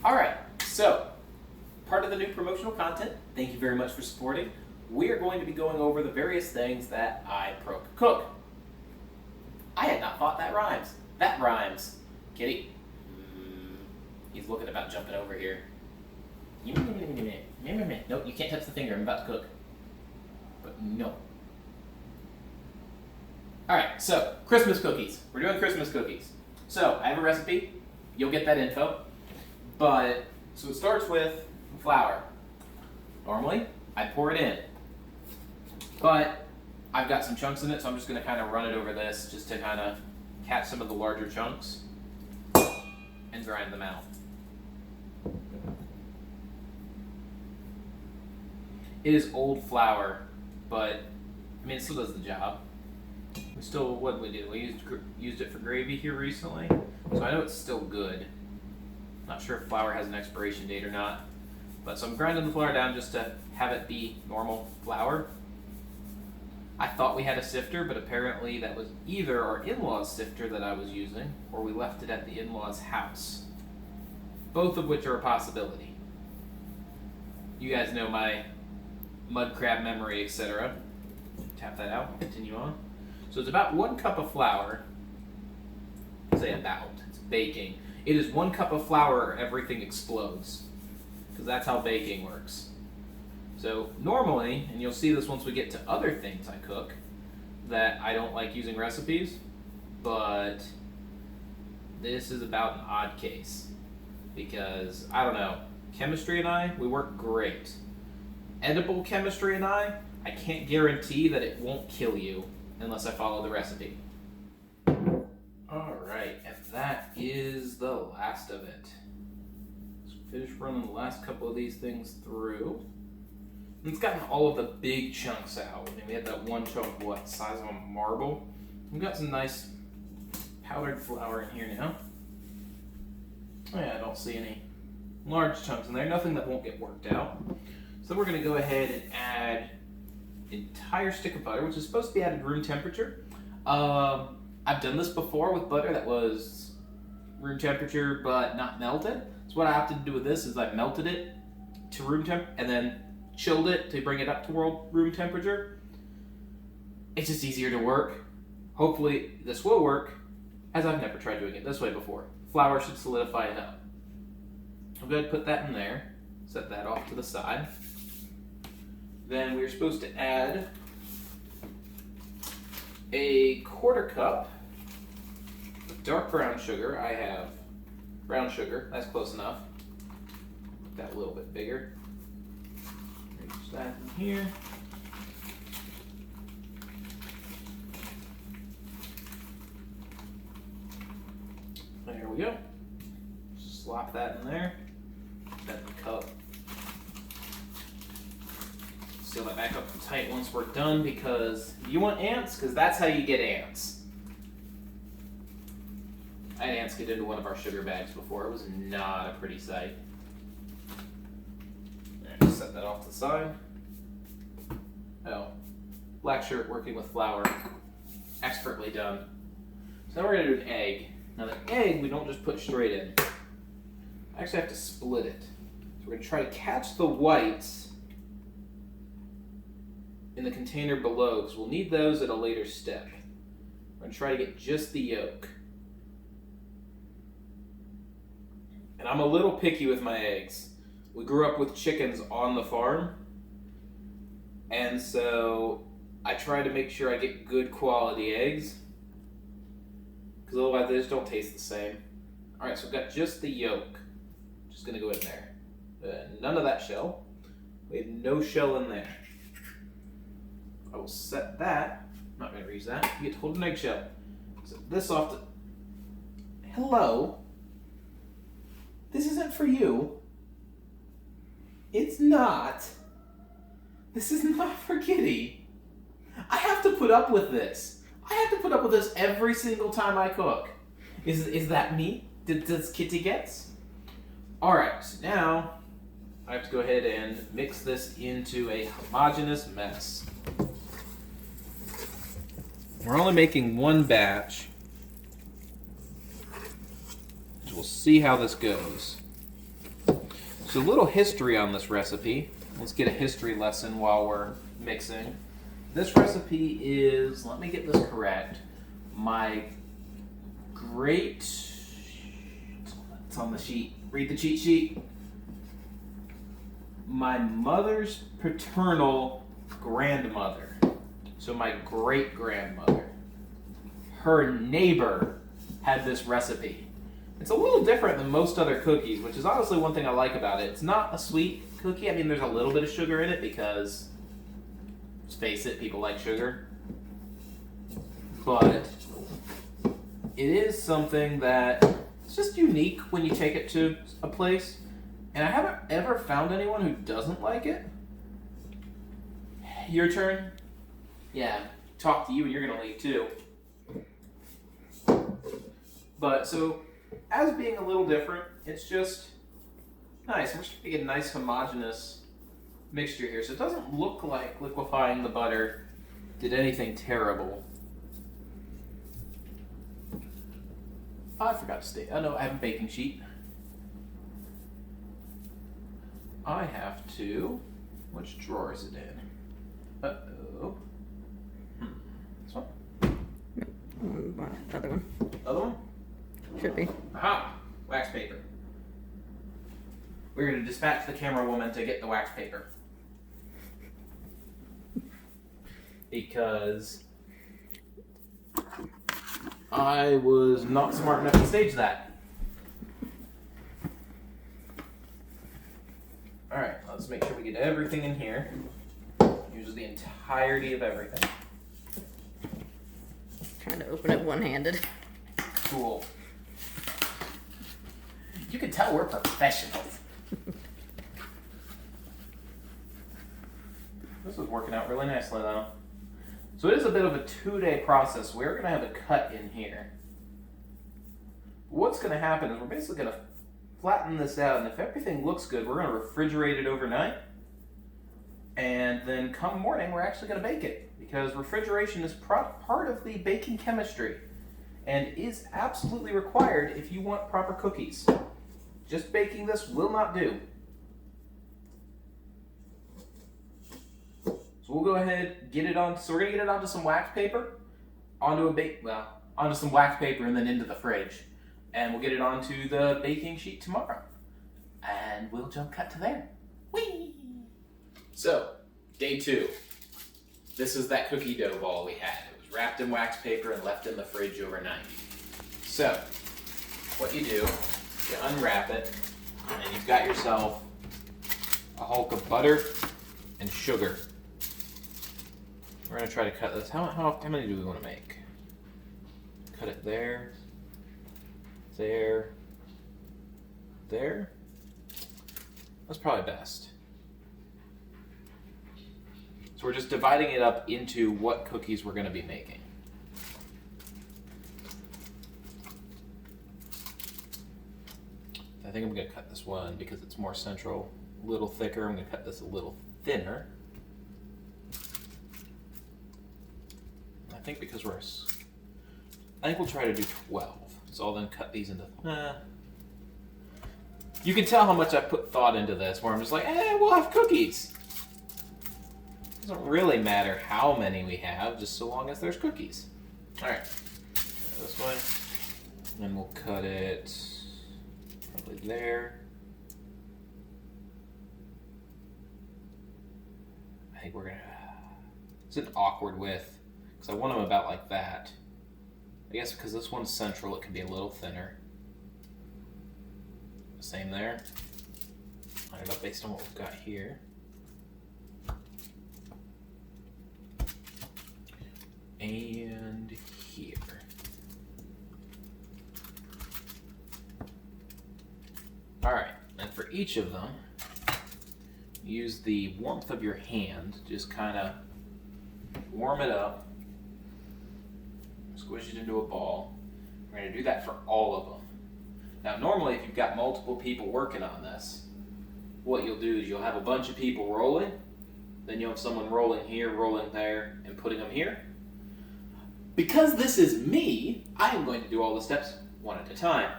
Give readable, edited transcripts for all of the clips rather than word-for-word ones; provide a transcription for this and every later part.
All right, so part of the new promotional content, thank you very much for supporting. We are going to be going over the various things that I cook. I had not thought that rhymes. That rhymes. Kitty. He's looking about jumping over here. Nope, you can't touch the finger. I'm about to cook. But no. Alright, so Christmas cookies. We're doing Christmas cookies. So I have a recipe. You'll get that info. But, so it starts with flour. Normally, I pour it in. But I've got some chunks in it, so I'm just going to kind of run it over this just to kind of catch some of the larger chunks and grind them out. It is old flour, but I mean, it still does the job. We still, what did we do? We used it for gravy here recently, so I know it's still good. Not sure if flour has an expiration date or not, but so I'm grinding the flour down just to have it be normal flour. I thought we had a sifter, but apparently that was either our in-laws sifter that I was using, or we left it at the in-laws house. Both of which are a possibility. You guys know my mud crab memory, etc. Tap that out, continue on. So it's about 1 cup of flour. Say about, it's baking. It is 1 cup of flour or everything explodes. Because that's how baking works. So normally, and you'll see this once we get to other things I cook, that I don't like using recipes, but this is about an odd case. Because, I don't know, chemistry and I, we work great. Edible chemistry and I can't guarantee that it won't kill you unless I follow the recipe. Alright, and that is the last of it. Let's finish running the last couple of these things through. It's gotten all of the big chunks out. I mean, we had that one chunk, what, size of a marble? We've got some nice powdered flour in here now. Oh yeah, I don't see any large chunks in there. Nothing that won't get worked out. So we're going to go ahead and add an entire stick of butter, which is supposed to be at room temperature. I've done this before with butter that was room temperature but not melted. So what I opted to do with this is I melted it to room temp and then chilled it to bring it up to room temperature. It's just easier to work. Hopefully this will work, as I've never tried doing it this way before. Flour should solidify it up. I'm going to put that in there, set that off to the side. Then we're supposed to add a 1/4 cup of dark brown sugar. I have brown sugar, that's close enough. Make that a little bit bigger. Mix that in here. There we go. Slop that in there. Set the cup. Seal that back up tight once we're done, because you want ants, because that's how you get ants. I had ants get into one of our sugar bags before. It was not a pretty sight. Just set that off to the side. Oh, black shirt working with flour. Expertly done. So now we're going to do an egg. Now the egg we don't just put straight in. I actually have to split it. So we're going to try to catch the whites in the container below, because we'll need those at a later step. We're going to try to get just the yolk. And I'm a little picky with my eggs. We grew up with chickens on the farm, and so I try to make sure I get good quality eggs, because otherwise they just don't taste the same. Alright, so we've got just the yolk. Just going to go in there. None of that shell. We have no shell in there. I will set that. I'm not going to reuse that. You get to hold an eggshell. Set this off to... Hello? This isn't for you. It's not. This is not for Kitty. I have to put up with this. I have to put up with this every single time I cook. Is that me? Does Kitty gets? Alright, so now I have to go ahead and mix this into a homogeneous mess. We're only making one batch, so we'll see how this goes. So a little history on this recipe. Let's get a history lesson while we're mixing. This recipe is, let me get this correct, my great, it's on the sheet, read the cheat sheet. My mother's paternal grandmother, so my great grandmother, her neighbor had this recipe. It's a little different than most other cookies, which is honestly one thing I like about it. It's not a sweet cookie. I mean, there's a little bit of sugar in it because, let's face it, people like sugar. But it is something that it's just unique when you take it to a place. And I haven't ever found anyone who doesn't like it. Your turn? Yeah, talk to you and you're gonna leave too. But so, as being a little different, it's just nice. We're just gonna get a nice homogeneous mixture here. So it doesn't look like liquefying the butter did anything terrible. Oh, I forgot to state. Oh no, I have a baking sheet. I have to. Which drawer is it in? Uh-oh. This one? Other one. Other one? Should be. Aha! Wax paper. We're going to dispatch the camera woman to get the wax paper. Because I was not smart enough to stage that. Alright, let's make sure we get everything in here. Use the entirety of everything. Trying to open it one-handed. Cool. You can tell we're professionals. This is working out really nicely though. So it is a bit of a 2-day process. We're going to have a cut in here. What's going to happen is we're basically going to flatten this out, and if everything looks good, we're going to refrigerate it overnight. And then come morning, we're actually going to bake it, because refrigeration is part of the baking chemistry and is absolutely required if you want proper cookies. Just baking this will not do. So we'll go ahead, get it on. So we're going to get it onto some wax paper, onto some wax paper and then into the fridge. And we'll get it onto the baking sheet tomorrow. And we'll jump cut to there. Whee! So, day 2. This is that cookie dough ball we had. It was wrapped in wax paper and left in the fridge overnight. So, what you do, you unwrap it, and you've got yourself a hulk of butter and sugar. We're going to try to cut this. How many do we want to make? Cut it there. There. That's probably best. So we're just dividing it up into what cookies we're going to be making. I think I'm going to cut this one because it's more central, a little thicker. I'm going to cut this a little thinner. I think because I think we'll try to do 12. So I'll then cut these into... You can tell how much I put thought into this, where I'm just like, we'll have cookies. It doesn't really matter how many we have, just so long as there's cookies. Alright, this way. And then we'll cut it probably there. I think we're gonna... It's an awkward width, because I want them about like that. I guess because this one's central, it can be a little thinner. Same there. Line it up based on what we've got here. And here. Alright, and for each of them, use the warmth of your hand. Just kind of warm it up. Squish it into a ball. We're going to do that for all of them. Now, normally, if you've got multiple people working on this, what you'll do is you'll have a bunch of people rolling, then you'll have someone rolling here, rolling there, and putting them here. Because this is me, I am going to do all the steps one at a time.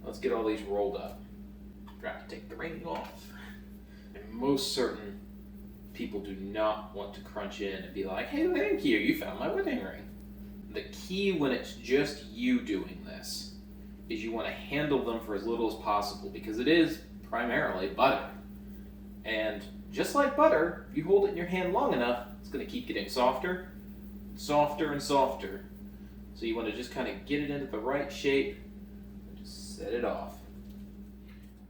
Let's get all these rolled up. Forgot to take the ring off. And most certain people do not want to crunch in and be like, hey, thank you, you found my wedding ring. The key when it's just you doing this is you want to handle them for as little as possible because it is primarily butter. And just like butter, if you hold it in your hand long enough, it's going to keep getting softer, softer, and softer. So you want to just kind of get it into the right shape and just set it off.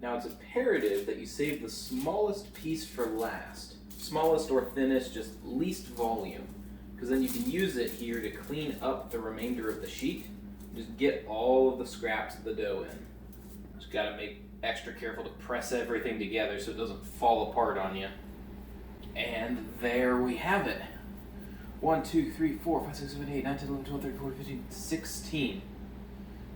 Now it's imperative that you save the smallest piece for last. Smallest or thinnest, just least volume. Because then you can use it here to clean up the remainder of the sheet. Just get all of the scraps of the dough in. Just got to make extra careful to press everything together so it doesn't fall apart on you. And there we have it. 1, 2, 3, 4, 5, 6, 7, 8, 9, 10, 11, 12, 13, 14, 15, 16.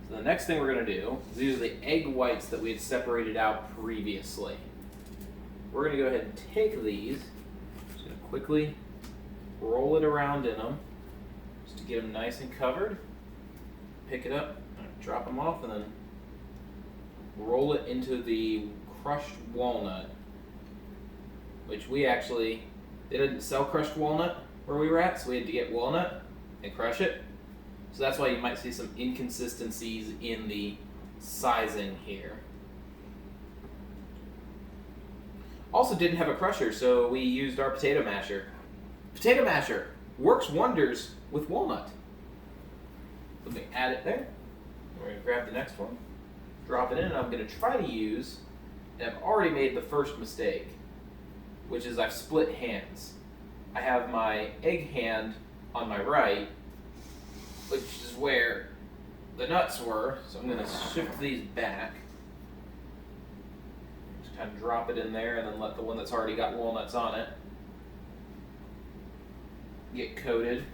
So the next thing we're going to do is these are the egg whites that we had separated out previously. We're going to go ahead and take these. Just going to quickly roll it around in them just to get them nice and covered. Pick it up, drop them off, and then roll it into the crushed walnut, which we actually, they didn't sell crushed walnut where we were at, so we had to get walnut and crush it. So that's why you might see some inconsistencies in the sizing here. Also didn't have a crusher, so we used our potato masher. Potato masher works wonders with walnut. Let me add it there. We're going to grab the next one, drop it in, and I'm going to try to use, and I've already made the first mistake, which is I've split hands. I have my egg hand on my right, which is where the nuts were, so I'm going to shift these back. Just kind of drop it in there and then let the one that's already got walnuts on it get coated.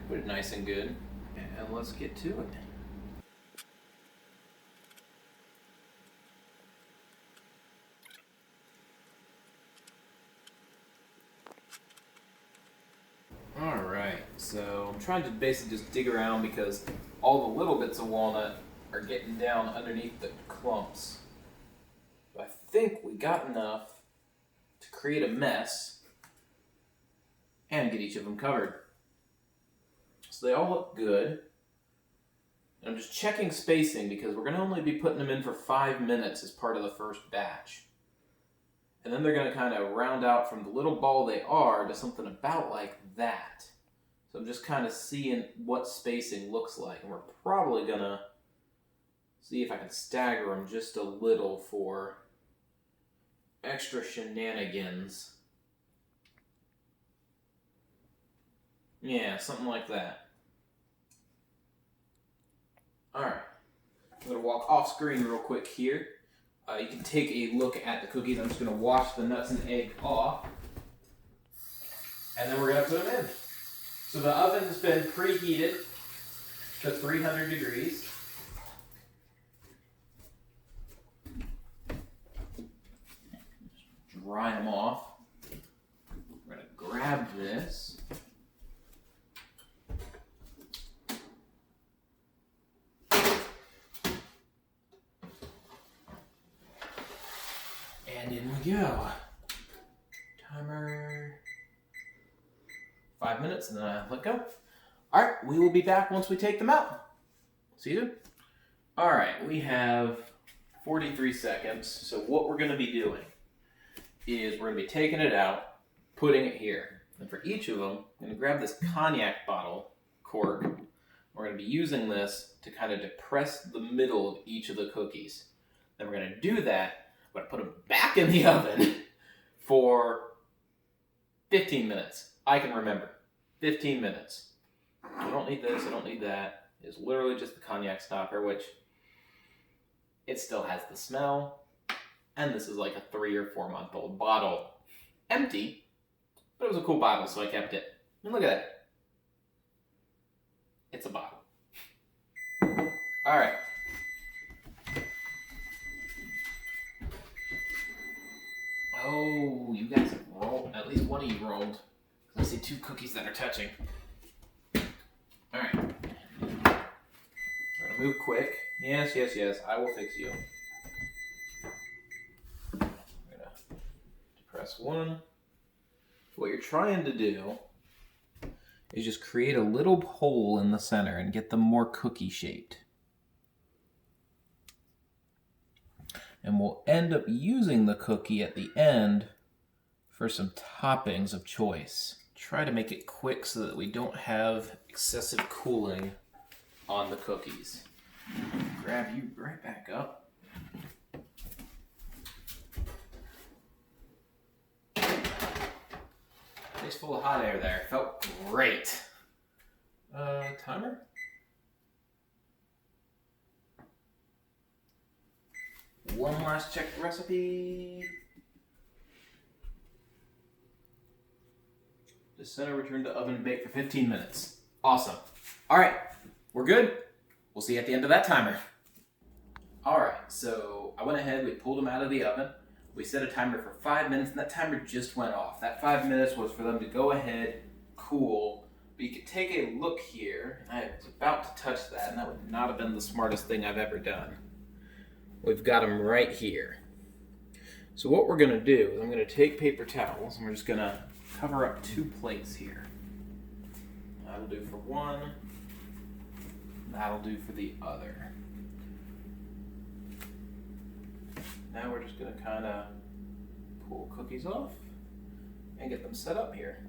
Coated nice and good. And let's get to it. Alright, so I'm trying to basically just dig around because all the little bits of walnut are getting down underneath the clumps. But I think we got enough to create a mess and get each of them covered. So they all look good. And I'm just checking spacing because we're going to only be putting them in for 5 minutes as part of the first batch. And then they're going to kind of round out from the little ball they are to something about like that. So I'm just kind of seeing what spacing looks like. And we're probably going to see if I can stagger them just a little for extra shenanigans. Yeah, something like that. Alright. I'm going to walk off screen real quick here. You can take a look at the cookies. I'm just going to wash the nuts and egg off. And then we're going to put them in. So the oven's been preheated to 300 degrees. Dry them off. We're going to grab this. And in we go. Timer. 5 minutes and then I let go. Alright, we will be back once we take them out. See you soon. Alright, we have 43 seconds. So what we're going to be doing is we're going to be taking it out, putting it here. And for each of them, I'm going to grab this cognac bottle cork. We're going to be using this to kind of depress the middle of each of the cookies. Then we're going to do that. I'm going to put them back in the oven for 15 minutes. I can remember. 15 minutes. I don't need this, I don't need that. It's literally just the cognac stopper, which it still has the smell. And this is like a 3 or 4 month old bottle. Empty, but it was a cool bottle, so I kept it. And look at that. It's a bottle. Alright. Oh, you guys have rolled. At least one of you rolled. I see 2 cookies that are touching. Alright. We're going to move quick. Yes, yes, yes. I will fix you. I'm gonna press 1. What you're trying to do is just create a little hole in the center and get them more cookie shaped. And we'll end up using the cookie at the end for some toppings of choice. Try to make it quick so that we don't have excessive cooling on the cookies. Grab you right back up. Nice full of hot air there. Felt great. Timer? One last check the recipe. The center return to oven and bake for 15 minutes. Awesome. All right, we're good. We'll see you at the end of that timer. All right, so I went ahead, we pulled them out of the oven. We set a timer for 5 minutes, and that timer just went off. That 5 minutes was for them to go ahead, cool. But you could take a look here. I was about to touch that, and that would not have been the smartest thing I've ever done. We've got them right here. So what we're gonna do is I'm gonna take paper towels, and we're just gonna cover up 2 plates here. That'll do for one. That'll do for the other. Now we're just gonna kind of pull cookies off and get them set up here.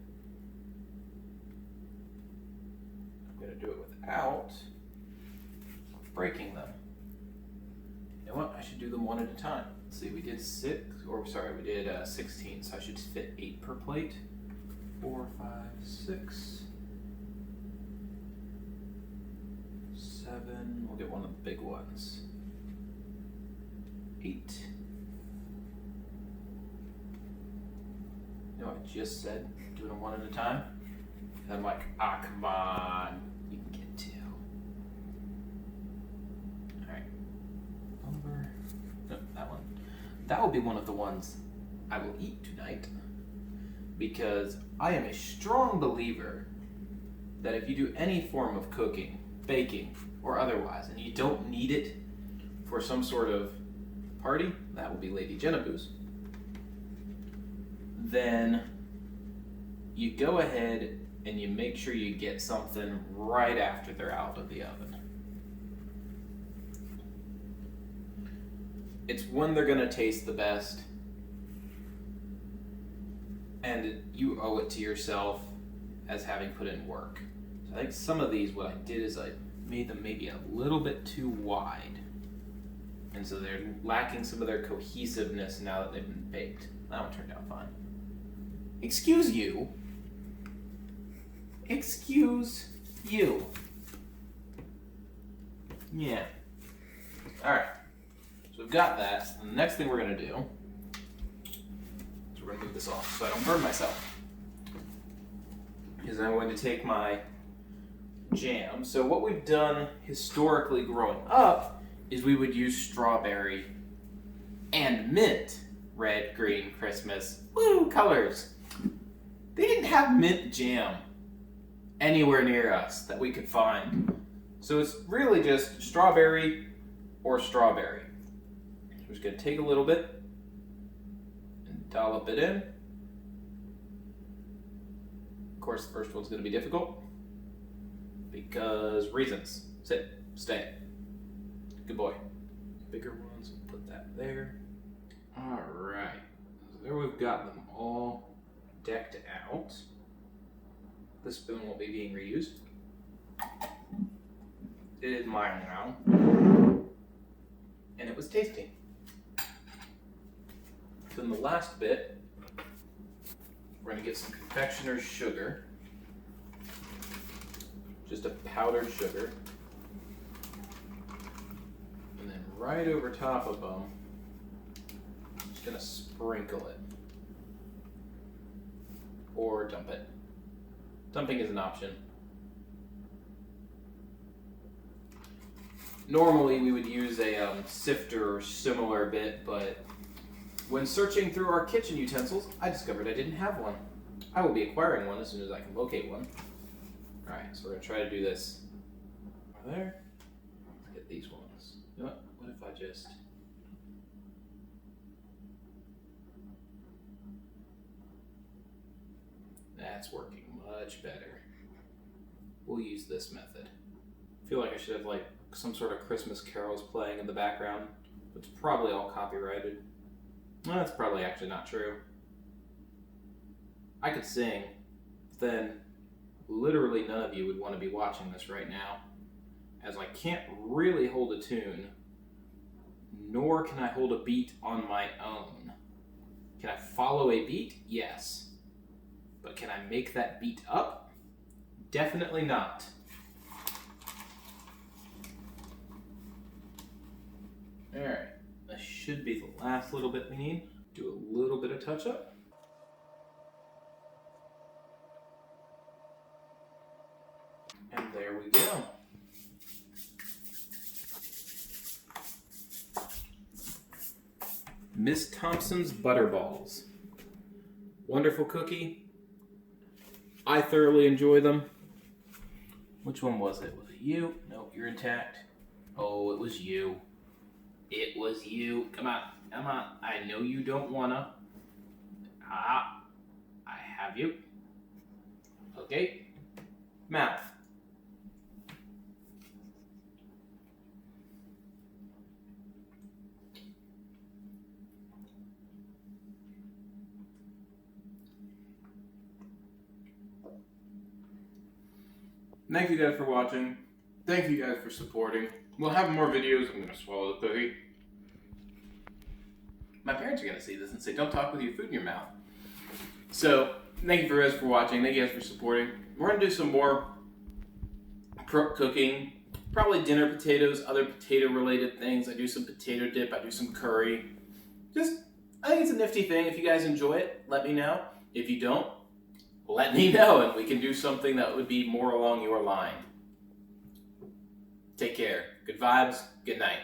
I'm gonna do it without breaking them. You know what? I should do them one at a time. Let's see, we did 16, so I should fit 8 per plate. 4, 5, 6, 7. We'll get one of the big ones. 8. You know what I just said? Doing them one at a time? And I'm like, come on. You can get 2. Alright. Number. No, that one. That will be one of the ones I will eat tonight. Because I am a strong believer that if you do any form of cooking, baking, or otherwise, and you don't need it for some sort of party, that will be Lady Genevieve, then you go ahead and you make sure you get something right after they're out of the oven. It's when they're gonna taste the best, and you owe it to yourself as having put in work. So I think some of these, what I did is I made them maybe a little bit too wide. And so they're lacking some of their cohesiveness now that they've been baked. That one turned out fine. Excuse you. Excuse you. Yeah. Alright. So we've got that. And the next thing we're going to do is we're going to move this off so I don't burn myself. Is I'm going to take my jam. So what we've done historically growing up is we would use strawberry and mint. Red, green, Christmas, woo, colors. They didn't have mint jam anywhere near us that we could find. So it's really just strawberry or strawberry. So we're just going to take a little bit and dollop it in. Of course, the first one's going to be difficult because reasons. Sit, stay. Good boy. Bigger ones, we'll put that there. All right. So there we've got them all decked out. This spoon will be being reused. It is mine now. And it was tasty. Then the last bit, we're going to get some confectioner's sugar. Just a powdered sugar. And then right over top of them, I'm just going to sprinkle it. Or dump it. Dumping is an option. Normally we would use a sifter or similar bit, but when searching through our kitchen utensils, I discovered I didn't have one. I will be acquiring one as soon as I can locate one. Alright, so we're going to try to do this. There. Let's get these ones. What if I just... That's working much better. We'll use this method. I feel like I should have like some sort of Christmas carols playing in the background. It's probably all copyrighted. Well, that's probably actually not true. I could sing, but then literally none of you would want to be watching this right now, as I can't really hold a tune, nor can I hold a beat on my own. Can I follow a beat? Yes. But can I make that beat up? Definitely not. Alright, that should be the last little bit we need. Do a little bit of touch up. And there we go. Miss Thompson's Butterballs. Wonderful cookie. I thoroughly enjoy them. Which one was it? Was it you? Nope, you're intact. Oh, it was you. It was you. Come on, come on. I know you don't wanna. Ah, I have you. Okay. Mouth. Thank you guys for watching. Thank you guys for supporting. We'll have more videos. I'm gonna swallow the cookie. My parents are gonna see this and say, "Don't talk with your food in your mouth." So, thank you guys for watching. Thank you guys for supporting. We're gonna do some more Prook cooking. Probably dinner potatoes, other potato-related things. I do some potato dip. I do some curry. I think it's a nifty thing. If you guys enjoy it, let me know. If you don't, let me know, and we can do something that would be more along your line. Take care. Good vibes. Good night.